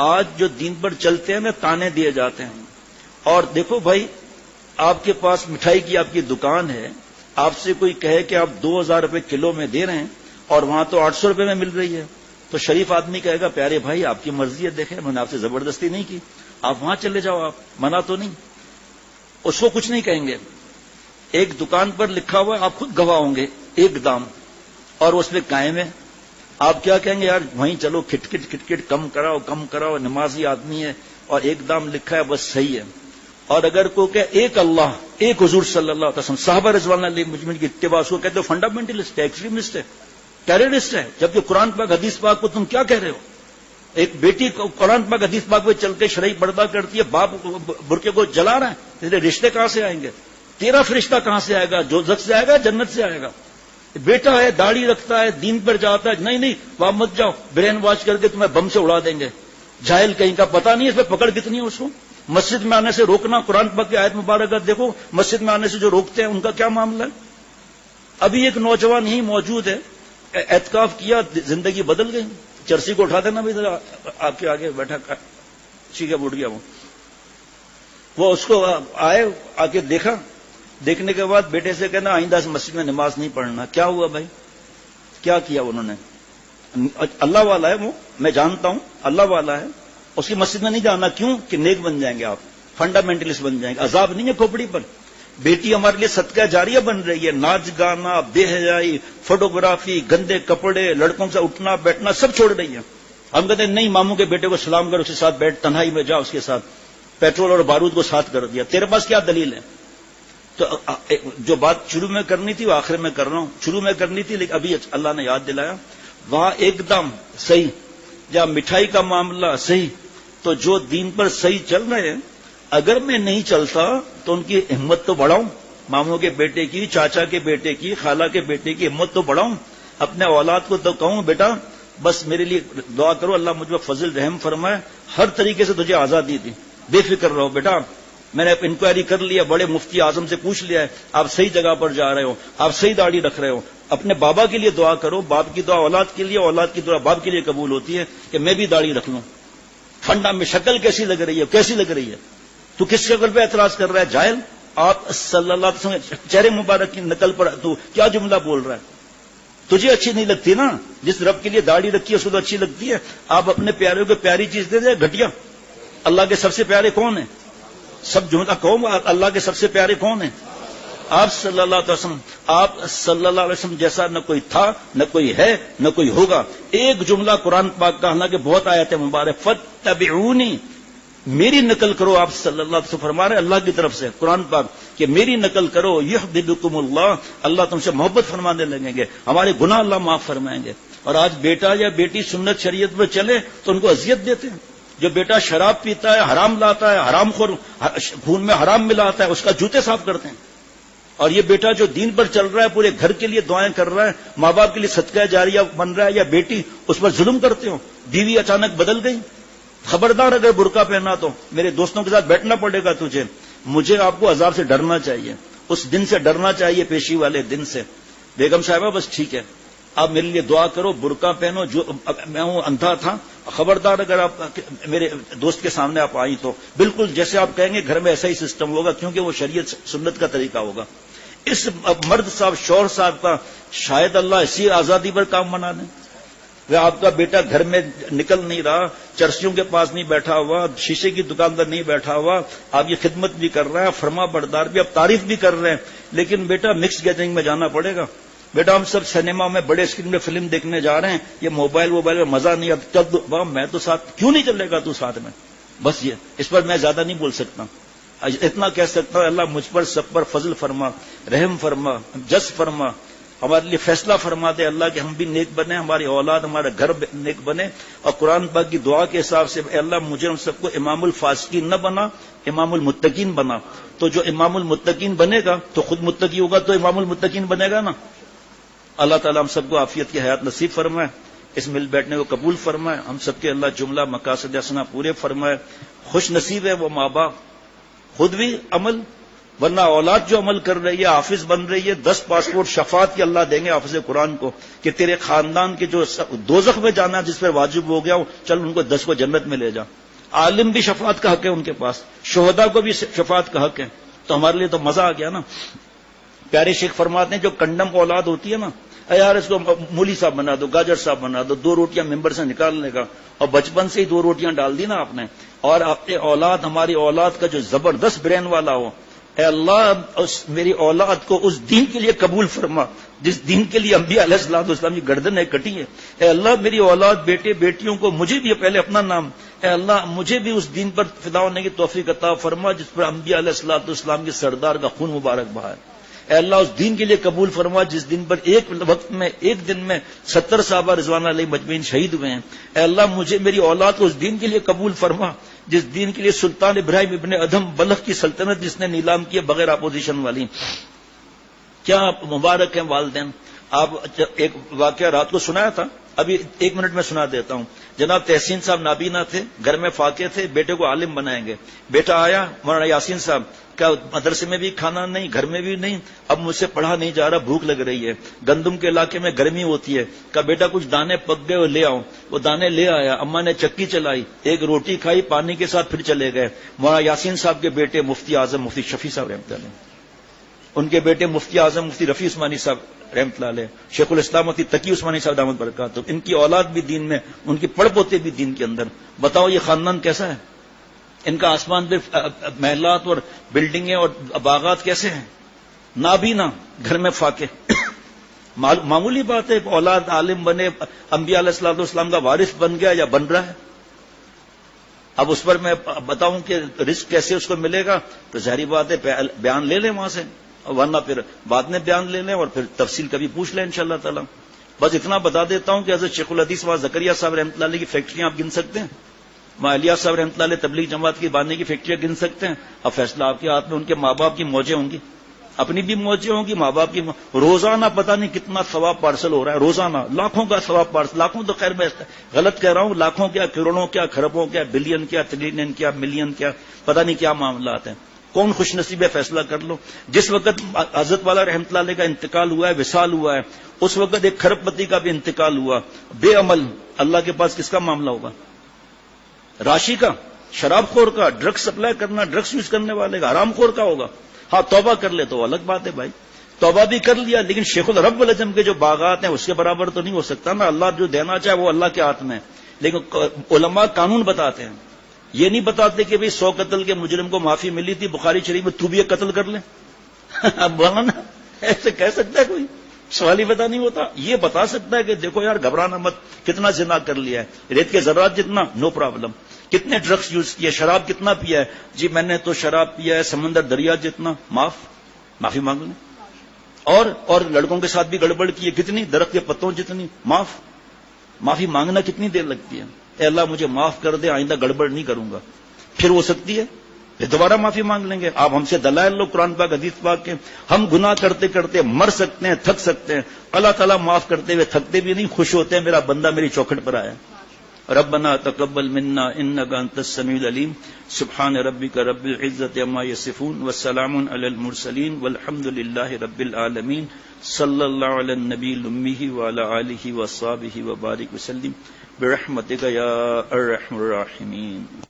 آج جو دین پر چلتے ہیں نا تانے دیے جاتے ہیں. اور دیکھو بھائی، آپ کے پاس مٹھائی کی آپ کی دکان ہے، آپ سے کوئی کہے کہ آپ 2000 روپے کلو میں دے رہے ہیں اور وہاں تو 800 روپے میں مل رہی ہے، تو شریف آدمی کہے گا پیارے بھائی آپ کی مرضی ہے، دیکھیں میں نے آپ سے زبردستی نہیں کی، آپ وہاں چلے جاؤ، آپ منع تو نہیں. اس کو کچھ نہیں کہیں گے. ایک دکان پر لکھا ہوا ہے، آپ خود گواہ ہوں گے، ایک دام، اور اس میں قائم ہے. آپ کیا کہیں گے؟ یار وہیں چلو، کھٹکٹ کم کراؤ، نمازی آدمی ہے اور ایک دام لکھا ہے بس صحیح ہے. اور اگر کوئی کہ ایک اللہ، ایک حضور صلی اللہ علیہ وسلم، صحابہ رضوان اللہ علیہم مجمعین کی اتباع، اس کو کہتے ہو فنڈامنٹلسٹ ہے، ایکسٹریمسٹ ہے، ٹیررسٹ ہے. جبکہ قرآن پاک حدیث پاک کو تم کیا کہہ رہے ہو؟ ایک بیٹی قرآن پاک حدیث پاک پہ چل کے شرعی پردہ کرتی ہے، باپ برقعے کو جلا رہا ہے، تیرے رشتے کہاں سے آئیں گے؟ تیرا فرشتہ کہاں سے آئے گا؟ دوزخ سے آئے گا، جنت سے آئے گا؟ بیٹا ہے، داڑھی رکھتا ہے، دین پر جاتا ہے، نہیں وہاں مت جاؤ، برین واش کر کے تمہیں بم سے اڑا دیں گے. جاہل کہیں کا، پتہ نہیں اس پہ پکڑ کتنی ہے اس کو. مسجد میں آنے سے روکنا، قرآن پاک کی آیت مبارکہ دیکھو، مسجد میں آنے سے جو روکتے ہیں ان کا کیا معاملہ ہے. ابھی ایک نوجوان ہی موجود ہے، اعتکاف کیا، زندگی بدل گئی. چرسی کو اٹھا دینا بھی ذرا، آپ کے آگے بیٹھا ٹھیک ہے، اٹھ گیا. وہ اس کو آئے، آ کے دیکھنے کے بعد بیٹے سے کہنا آئندہ سے مسجد میں نماز نہیں پڑھنا. کیا ہوا بھائی؟ کیا کیا انہوں نے؟ اللہ والا ہے وہ، میں جانتا ہوں اللہ والا ہے، اس کی مسجد میں نہیں جانا. کیوں؟ کہ نیک بن جائیں گے آپ، فنڈامنٹلسٹ بن جائیں گے. عذاب نہیں ہے کھوپڑی پر. بیٹی ہمارے لیے صدقہ جاریہ بن رہی ہے. ناچ گانا، بے حیائی، فوٹوگرافی، گندے کپڑے، لڑکوں سے اٹھنا بیٹھنا سب چھوڑ رہی ہے. ہم کہتے ہیں نہیں، ماموں کے بیٹے کو سلام کر، اس کے ساتھ بیٹھ، تنہائی میں جا، اس کے ساتھ پیٹرول اور بارود کو ساتھ کر دیا. تیرے پاس کیا دلیل ہے؟ تو جو بات شروع میں کرنی تھی وہ آخر میں کر رہا ہوں. شروع میں کرنی تھی لیکن ابھی اللہ نے یاد دلایا. وہاں ایک دم صحیح، یا مٹھائی کا معاملہ صحیح. تو جو دین پر صحیح چل رہے ہیں، اگر میں نہیں چلتا تو ان کی ہمت تو بڑھاؤں، ماموں کے بیٹے کی، چاچا کے بیٹے کی، خالہ کے بیٹے کی ہمت تو بڑھاؤں. اپنے اولاد کو تو کہوں بیٹا بس میرے لیے دعا کرو، اللہ مجھ پر فضل رحم فرمائے، ہر طریقے سے تجھے آزادی دی، بے فکر رہو بیٹا. میں نے انکوائری کر لیا، بڑے مفتی اعظم سے پوچھ لیا ہے، آپ صحیح جگہ پر جا رہے ہو، آپ صحیح داڑھی رکھ رہے ہو. اپنے بابا کے لیے دعا کرو، باپ کی دعا اولاد کے لیے، اولاد کی دعا باپ کے لیے قبول ہوتی ہے کہ میں بھی داڑھی رکھ لوں. فنڈا میں شکل کیسی لگ رہی ہے، کیسی لگ رہی ہے؟ تو کس شکل پہ اعتراض کر رہا ہے؟ جاہل. آپ صلی اللہ علیہ وسلم چہرے مبارک کی نقل پر تو کیا جملہ بول رہا ہے؟ تجھے اچھی نہیں لگتی نا؟ جس رب کے لیے داڑھی رکھی ہے اس کو تو اچھی لگتی ہے. آپ اپنے پیاروں کو پیاری چیز دے دیں، گھٹیا. اللہ کے سب سے پیارے کون ہیں؟ سب جملہ قوم، اللہ کے سب سے پیارے کون ہیں؟ آپ صلی اللہ علیہ وسلم. آپ صلی اللہ علیہ وسلم جیسا نہ کوئی تھا، نہ کوئی ہے، نہ کوئی ہوگا. ایک جملہ قرآن پاک کا، حالانکہ بہت آیات مبارک، فاتبعونی، میری نقل کرو. آپ صلی اللہ علیہ وسلم فرما رہے ہیں اللہ کی طرف سے قرآن پاک کہ میری نقل کرو، یحببکم اللہ، اللہ تم سے محبت فرمانے لگیں گے، ہمارے گناہ اللہ معاف فرمائیں گے. اور آج بیٹا یا بیٹی سنت شریعت میں چلے تو ان کو اذیت دیتے ہیں. جو بیٹا شراب پیتا ہے، حرام لاتا ہے، حرام خور، خون میں حرام ملاتا ہے، اس کا جوتے صاف کرتے ہیں. اور یہ بیٹا جو دین پر چل رہا ہے، پورے گھر کے لیے دعائیں کر رہا ہے، ماں باپ کے لیے صدقہ جاریہ بن رہا ہے، یا بیٹی اس پر ظلم کرتے ہو، بیوی اچانک بدل گئی. خبردار اگر برقع پہنا تو میرے دوستوں کے ساتھ بیٹھنا پڑے گا تجھے. مجھے آپ کو عذاب سے ڈرنا چاہیے، اس دن سے ڈرنا چاہیے، پیشی والے دن سے. بیگم صاحبہ بس ٹھیک ہے، آپ میرے لیے دعا کرو، برقع پہنو. جو میں ہوں اندھا تھا، خبردار اگر آپ میرے دوست کے سامنے آپ آئی تو بالکل جیسے آپ کہیں گے گھر میں ایسا ہی سسٹم ہوگا، کیونکہ وہ شریعت سنت کا طریقہ ہوگا. اس مرد صاحب، شوہر صاحب کا شاید اللہ اسی آزادی پر کام بنا دیں. آپ کا بیٹا گھر میں نکل نہیں رہا، چرسیوں کے پاس نہیں بیٹھا ہوا، شیشے کی دکان پر نہیں بیٹھا ہوا، آپ یہ خدمت بھی کر رہے ہیں، فرما بردار بھی، آپ تعریف بھی کر رہے ہیں. لیکن بیٹا مکس گیدرنگ میں جانا پڑے گا. بیٹا ہم سب سنیما میں بڑے اسکرین میں فلم دیکھنے جا رہے ہیں، یہ موبائل میں مزہ نہیں آتا. چل میں تو ساتھ، کیوں نہیں چلے گا تو ساتھ میں؟ بس یہ اس پر میں زیادہ نہیں بول سکتا. اتنا کہہ سکتا ہوں اللہ مجھ پر سب پر فضل فرما، رحم فرما، جس فرما، ہمارے لیے فیصلہ فرما دے اللہ کہ ہم بھی نیک بنے، ہماری اولاد، ہمارا گھر نیک بنے. اور قرآن پاک کی دعا کے حساب سے اے اللہ مجھے ہم سب کو امام الفاسقین نہ بنا، امام المتقین بنا. تو جو امام المتقین بنے گا تو خود متقی ہوگا تو امام المتقین بنے گا نا. اللہ تعالیٰ ہم سب کو عافیت کی حیات نصیب فرمائے، اس مل بیٹھنے کو قبول فرمائے، ہم سب کے اللہ جملہ مقاصد حسنہ پورے فرمائے. خوش نصیب ہے وہ ماں باپ، خود بھی عمل ورنہ اولاد جو عمل کر رہی ہے، حافظ بن رہی ہے، 10 پاسپورٹ شفاعت کے اللہ دیں گے حافظ قرآن کو کہ تیرے خاندان کے جو دوزخ میں جانا جس پر واجب ہو گیا چل ان کو 10 کو جنت میں لے جا. عالم بھی شفاعت کا حق ہے ان کے پاس، شہداء کو بھی شفاعت کا حق ہے. تو ہمارے لیے تو مزہ آ گیا نا. پیارے شیخ فرماتے ہیں جو کنڈم اولاد ہوتی ہے نا، یار اس کو مولی صاحب بنا دو، گاجر صاحب بنا دو، 2 روٹیاں ممبر سے نکالنے کا، اور بچپن سے ہی 2 روٹیاں ڈال دی نا آپ نے، اور اپنے اولاد ہماری اولاد کا جو زبردست برین والا ہو، اے اللہ میری اولاد کو اس دین کے لیے قبول فرما جس دین کے لیے انبیاء علیہ السلام کی گردنیں کٹی ہے. اے اللہ میری اولاد بیٹے بیٹیوں کو، مجھے بھی پہلے اپنا نام، اے اللہ مجھے بھی اس دین پر فدا ہونے کی توفیق عطا فرما جس پر انبیاء علیہ السلام کے سردار کا خون مبارک بہا ہے. اے اللہ اس دین کے لیے قبول فرما جس دن پر ایک وقت میں ایک دن میں 70 صحابہ رضوان علیہ مجمعین شہید ہوئے ہیں. اے اللہ مجھے میری اولاد کو اس دین کے لیے قبول فرما جس دین کے لیے سلطان ابراہیم ابن ادھم بلخ کی سلطنت جس نے نیلام کیا بغیر اپوزیشن والی. کیا مبارک ہیں والدین. آپ ایک واقعہ رات کو سنایا تھا، ابھی 1 منٹ میں سنا دیتا ہوں. جناب تحسین صاحب نابینا تھے، گھر میں فاقے تھے، بیٹے کو عالم بنائیں گے. بیٹا آیا، مولانا یاسین صاحب کیا مدرسے میں بھی کھانا نہیں، گھر میں بھی نہیں، اب مجھ سے پڑھا نہیں جا رہا، بھوک لگ رہی ہے، گندم کے علاقے میں گرمی ہوتی ہے. کہا بیٹا کچھ دانے پک گئے اور لے آؤ. وہ دانے لے آیا، اماں نے چکی چلائی، ایک روٹی کھائی، پانی کے ساتھ پھر چلے گئے. مولانا یاسین صاحب کے بیٹے مفتی اعظم مفتی شفیع صاحب رحمۃ اللہ علیہ، ان کے بیٹے مفتی اعظم مفتی رفیع عثمانی صاحب رحمۃ اللہ علیہ، شیخ الاسلام مفتی تقی عثمانی صاحب دامت برکاتہ، ان کی اولاد بھی دین میں، ان کی پڑ پوتے بھی دین کے اندر. بتاؤ یہ خاندان کیسا ہے؟ ان کا آسمان پہ محلات اور بلڈنگیں اور باغات کیسے ہیں؟ نابینا، گھر میں فاقے. معمولی بات ہے اولاد عالم بنے، انبیاء علیہ السلام کا وارث بن گیا یا بن رہا ہے. اب اس پر میں بتاؤں کہ رزق کیسے اس کو ملے گا، تو ظاہری بات ہے بیان لے لیں وہاں سے، ورنہ پھر بعد میں بیان لے لیں اور پھر تفصیل کبھی پوچھ لیں انشاءاللہ تعالی. بس اتنا بتا دیتا ہوں کہ حضرت شیخ الحدیث وہاں زکریا صاحب رحمۃ اللہ علیہ کی فیکٹریاں آپ گن سکتے ہیں، وہاں الیاس صاحب رحمۃ اللہ علیہ تبلیغ جماعت کی باندھنے کی فیکٹریاں گن سکتے ہیں. اب فیصلہ آپ کے ہاتھ میں. ان کے ماں باپ کی موجیں ہوں گی، اپنی بھی موجیں ہوں گی، ماں باپ کی روزانہ پتہ نہیں کتنا ثواب پارسل ہو رہا ہے، روزانہ لاکھوں کا ثواب پارسل. لاکھوں تو خیر میں غلط کہہ رہا ہوں، لاکھوں کیا، کروڑوں کیا، کھربوں کیا، بلین کیا، ٹریلین کیا، ملین کیا، پتہ نہیں کیا معاملات ہیں. کون خوش نصیب ہے فیصلہ کر لو. جس وقت حضرت والا رحمۃ اللہ علیہ کا انتقال ہوا ہے، وصال ہوا ہے، اس وقت ایک کھرب پتی کا بھی انتقال ہوا. بے عمل اللہ کے پاس کس کا معاملہ ہوگا؟ راشی کا، شراب خور کا، ڈرگس سپلائی کرنا، ڈرگس یوز کرنے والے کا، حرام خور کا ہوگا. ہاں توبہ کر لے تو الگ بات ہے بھائی، توبہ بھی کر لیا، لیکن شیخ الرب العجم کے جو باغات ہیں اس کے برابر تو نہیں ہو سکتا نا. اللہ جو دینا چاہے وہ اللہ کے ہاتھ میں. لیکن علماء قانون بتاتے ہیں، یہ نہیں بتاتے کہ بھئی 100 قتل کے مجرم کو معافی ملی تھی بخاری شریف میں، تو بھی ایک قتل کر لیں. اب بولا نا، ایسے کہہ سکتا ہے کوئی؟ سوال ہی پتا نہیں ہوتا. یہ بتا سکتا ہے کہ دیکھو یار گھبرانا مت، کتنا زنا کر لیا ہے، ریت کے ذرات جتنا، نو پرابلم. کتنے ڈرگس یوز کیے، شراب کتنا پیا ہے، جی میں نے تو شراب پیا ہے سمندر دریا جتنا، معافی مانگ لیں. اور لڑکوں کے ساتھ بھی گڑبڑ کی ہے، کتنی، درخت کے پتوں جتنی، معافی مانگنا کتنی دیر لگتی ہے. اے اللہ مجھے معاف کر دے، آئندہ گڑبڑ نہیں کروں گا. پھر ہو سکتی ہے پھر دوبارہ معافی مانگ لیں گے. آپ ہم سے دلائل لو قرآن پاک حدیث پاک کے. ہم گناہ کرتے کرتے مر سکتے ہیں، تھک سکتے ہیں، اللہ تعالیٰ معاف کرتے ہوئے تھکتے بھی نہیں، خوش ہوتے ہیں میرا بندہ میری چوکھٹ پر آیا. ربنا تقبل منا انك انت السميع العليم. سبحان ربك رب العزة عما يصفون وسلام على المرسلين والحمد لله رب العالمين. صلى الله على النبي الأمي وعلى آله وصحبه وبارك وسلم برحمتك يا أرحم الراحمين.